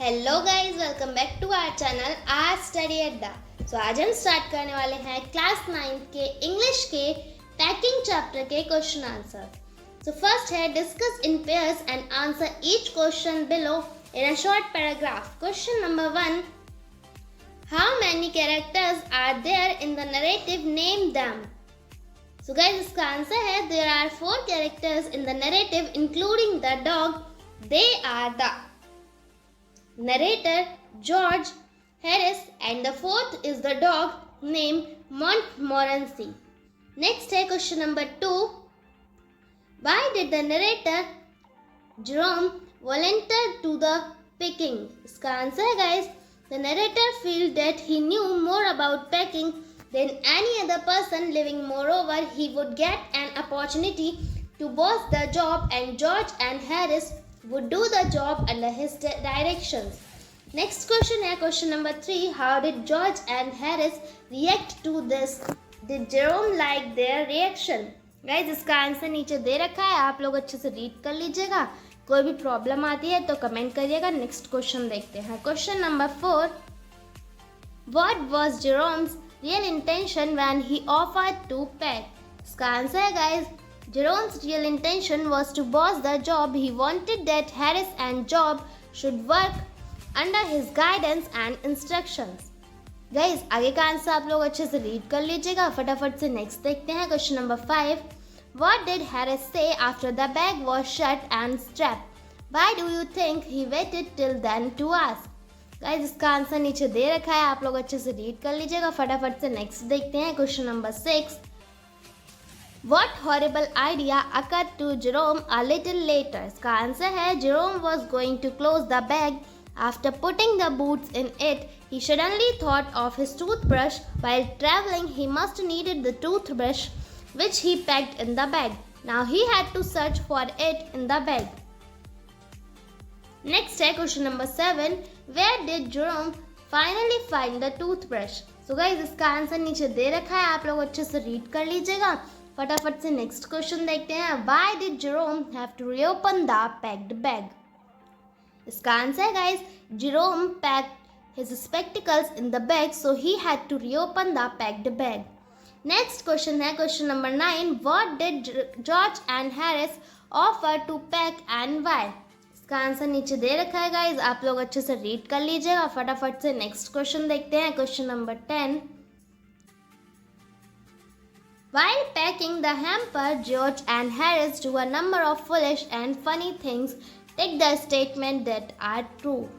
Hello guys, welcome back to our channel आज Study Adda. So आज हम स्टार्ट करने वाले हैं क्लास 9 के इंग्लिश के पैकिंग चैप्टर के क्वेश्चन आंसर। सो फर्स्ट है discuss in pairs and answer each question below in a short paragraph. Question number 1, how many characters are there in the narrative, name them. So guys इसका answer है there are 4 characters in the narrative including the dog. They are the narrator, George, Harris, and the fourth is the dog named Montmorency. Next है question number 2. Why did the narrator Jerome volunteer to the packing? इसका answer है guys, the narrator felt that he knew more about packing than any other person living. Moreover, he would get an opportunity to boss the job, and George and Harris would do the job under his directions. Next question है question number 3. How did George and Harris react to this? Did Jerome like their reaction? Guys इसका answer नीचे दे रखा है, आप लोग अच्छे से read कर लीजिएगा। कोई भी प्रॉब्लम आती है तो कमेंट करिएगा। नेक्स्ट क्वेश्चन देखते हैं। Question number 4. What was Jerome's real intention when he offered to pack? इसका आंसर है guys, Jerome's real intention was to boss the job. He wanted that Harris and Job should work under his guidance and instructions. Guys आगे का answer आप लोग अच्छे से read कर लीजिएगा। फटाफट से नेक्स्ट देखते हैं। Question number 5. What did Harris say after the bag was shut and strapped? Why do you think he waited till then to ask? Guys इसका आंसर नीचे दे रखा है, आप लोग अच्छे से रीड कर लीजिएगा। फटाफट से नेक्स्ट देखते हैं। Question number 6. What horrible idea occurred to Jerome a little later? इसका आंसर है Jerome was going to close the bag. After putting the boots in it, he suddenly thought of his toothbrush. While traveling, he must needed the toothbrush, which he packed in the bag. Now he had to search for it in the bag. Next है question number 7. Where did Jerome finally find the toothbrush? So guys इसका answer नीचे दे रखा है, आप लोग अच्छे से read कर लीजिएगा। फटाफट से नेक्स्ट क्वेश्चन देखते हैं। Why did Jerome have to reopen the packed bag? इसका आंसर है guys, Jerome packed his spectacles in the bag, so he had to reopen the packed bag. Next question है question number 9. What did George and Harris offer to pack and why? इसका answer नीचे दे रखा है guys, आप लोग अच्छे से read कर लीजिएगा। फटाफट से नेक्स्ट क्वेश्चन देखते हैं। Question number 10. While packing the hamper, George and Harris do a number of foolish and funny things. Take the statement that are true.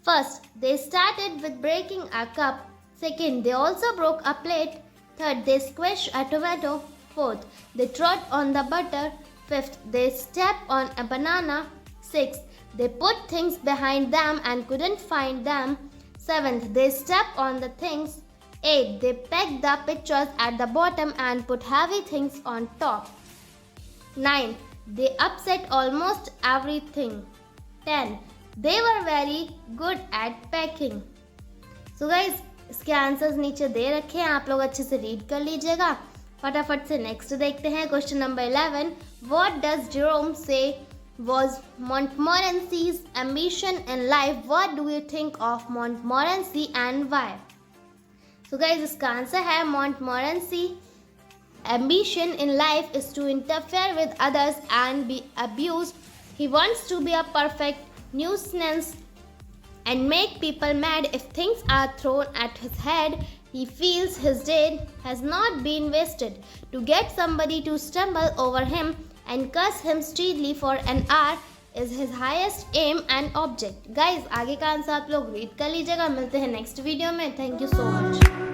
First, they started with breaking a cup. Second, they also broke a plate. Third, they squished a tomato. Fourth, they trod on the butter. Fifth, they stepped on a banana. Sixth, they put things behind them and couldn't find them. Seventh, they stepped on the things. 8. They packed the pictures at the bottom and put heavy things on top. 9. They upset almost everything. 10. They were very good at packing. So guys इसके answers नीचे दे रखे हैं, आप लोग अच्छे से read कर लीजिएगा। फटाफट से नेक्स्ट देखते हैं। Question number 11. What does Jerome say was Montmorency's ambition in life? What do you think of Montmorency and why? So guys इसका आंसर है Montmorency ambition in life is to interfere with others and be abused. He wants to be a perfect nuisance and make people mad if things are thrown at his head. He feels his day has not been wasted. To get somebody to stumble over him and curse him steadily for an hour is his highest aim and object. Guys आगे का answer आप लोग read कर लीजिएगा। मिलते हैं next video में। Thank you so much.